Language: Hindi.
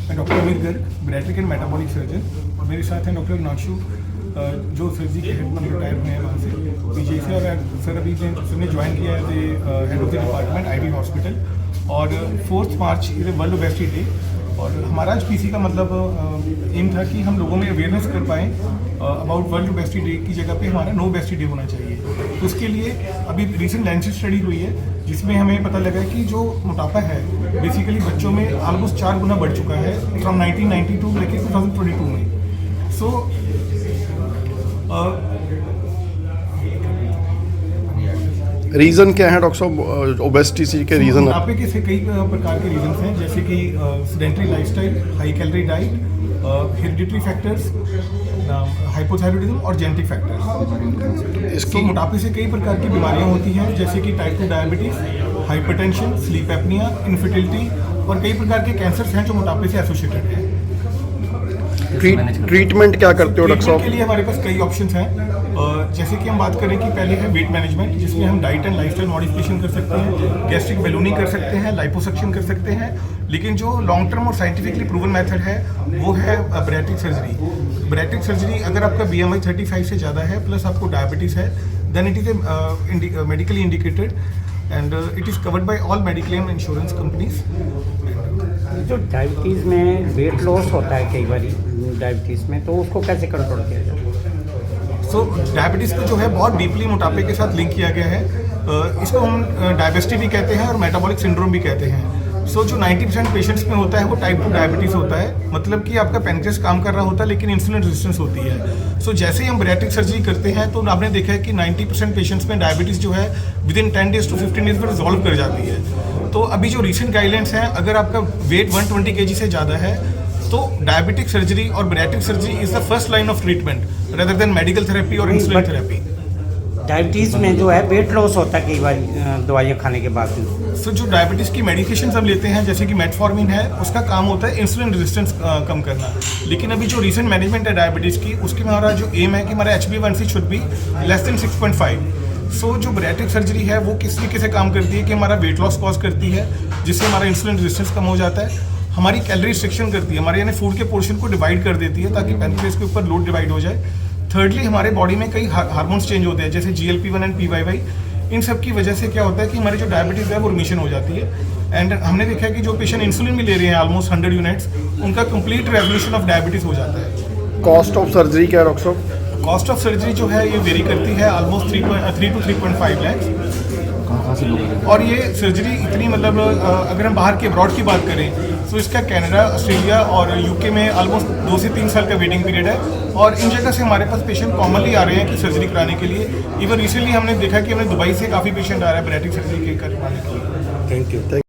मैं डॉक्टर अमीर Garg, bariatric and metabolic surgeon, और मेरे साथ हैं डॉक्टर नाक्षु जो सर्जरी के हेड में रिटायर हुए हैं वहाँ से पीजी से, और सर अभी सर ने ज्वाइन किया है head of the department IV hospital. और 4 March is world obesity day, और हमारा आज पीसी का मतलब एम था कि हम लोगों में अवेयरनेस कर पाएँ अबाउट वर्ल्ड ओबेसिटी डे की जगह पे हमारा नो ओबेसिटी डे होना चाहिए। तो उसके लिए अभी रिसेंट लैंसेट स्टडी हुई है जिसमें हमें पता लगा कि जो मोटापा है बेसिकली बच्चों में ऑलमोस्ट 4 गुना बढ़ चुका है फ्रॉम 1992 लेके 2022 में। सो रीज़न क्या है डॉक्टर साहब ओबेसिटी के रीज़न? मोटापे के से कई प्रकार के रीजन हैं, जैसे कि sedentary lifestyle, high calorie diet, hereditary factors, hypothyroidism और जेनेटिक फैक्टर्स। इसको मोटापे से कई प्रकार की बीमारियां होती हैं, जैसे कि type 2 diabetes, hypertension, sleep apnoea, infertility और कई प्रकार के कैंसर्स हैं जो मोटापे से एसोसिएटेड हैं। ट्रीटमेंट क्या करते हो डॉक्टर साहब? के लिए हमारे पास कई ऑप्शंस हैं, जैसे कि हम बात करें कि पहले है वेट मैनेजमेंट, जिसमें हम डाइट एंड लाइफस्टाइल मॉडिफिकेशन कर सकते हैं, गैस्ट्रिक बैलूनिंग कर सकते हैं, लाइपोसक्शन कर सकते हैं। लेकिन जो लॉन्ग टर्म और साइंटिफिकली प्रूवन मेथड है वो है बैरियाट्रिक सर्जरी। बैरियाट्रिक सर्जरी अगर आपका BMI 35 से ज़्यादा है प्लस आपको डायबिटीज़ है, then it is a medically indicated and it is covered by all mediclaim insurance companies. जो डायबिटीज़ में वेट लॉस होता है कई बार डायबिटीज़ में, तो उसको कैसे कंट्रोल किया जाए? सो डायबिटीज़ को जो है बहुत डीपली मोटापे के साथ लिंक किया गया है। इसको हम डायबिटी भी कहते हैं और मेटाबॉलिक सिंड्रोम भी कहते हैं। सो जो 90% पेशेंट्स में होता है वो टाइप 2 डायबिटीज़ होता है, मतलब कि आपका पैनक्रियास काम कर रहा होता है लेकिन इंसुलिन रेजिस्टेंस होती है। सो जैसे ही हम बैरियाट्रिक सर्जरी करते हैं तो आपने देखा है कि 90% पेशेंट्स में डायबिटीज़ जो है विदिन 10 डेज टू 15 डेज में रिजॉल्व कर जाती है। तो अभी जो रिसेंट गाइडलाइंस हैं, अगर आपका वेट 120 kg से ज़्यादा है तो डायबिटिक सर्जरी और bariatric surgery is the first line of treatment rather than medical therapy और इंसुलिन थेरेपी। डायबिटीज़ में जो है वेट लॉस होता है कई बार दवाइयाँ खाने के बाद। सो जो डायबिटीज़ की मेडिकेशन हम लेते हैं जैसे कि मेटफॉर्मिन है, उसका काम होता है इंसुलिन रेजिस्टेंस कम करना। लेकिन अभी जो रिसेंट मैनेजमेंट है डायबिटीज़ की, उसकी हमारा जो एम है कि हमारा HbA1c should be less than 6.5। सो जो बैरियाट्रिक सर्जरी है वो किस तरीके से काम करती है कि हमारा वेट लॉस कॉज करती है, जिससे हमारा इंसुलिन रेजिस्टेंस कम हो जाता है, हमारी कैलोरी रिस्ट्रिक्शन करती है, हमारे यानी फूड के पोर्शन को डिवाइड कर देती है ताकि पैनक्रियास के ऊपर लोड डिवाइड हो जाए। थर्डली हमारे बॉडी में कई हार्मोन्स चेंज होते हैं जैसे GLP-1 एंड PYY। इन सब की वजह से क्या होता है कि हमारी जो डायबिटीज़ है वो रिमिशन हो जाती है। एंड हमने देखा है कि जो पेशेंट इंसुलिन भी ले रहे हैं ऑलमोस्ट 100 यूनिट्स, उनका कंप्लीट रेजोल्यूशन ऑफ डायबिटीज़ हो जाता है। कॉस्ट ऑफ सर्जरी क्या है डॉक्टर साहब? कॉस्ट ऑफ सर्जरी जो है ये वेरी करती है, ऑलमोस्ट 3 to 3.5 लाख। और ये सर्जरी इतनी मतलब अगर हम बाहर के अब्रॉड की बात करें तो इसका कनाडा, ऑस्ट्रेलिया और UK में ऑलमोस्ट 2 से 3 साल का वेटिंग पीरियड है। और इन जगह से हमारे पास पेशेंट कॉमनली आ रहे हैं कि सर्जरी कराने के लिए। इवन रिसेंटली हमने देखा कि हमें दुबई से काफ़ी पेशेंट आ रहा है बैरियाट्रिक सर्जरी करवाने के लिए। Thank you.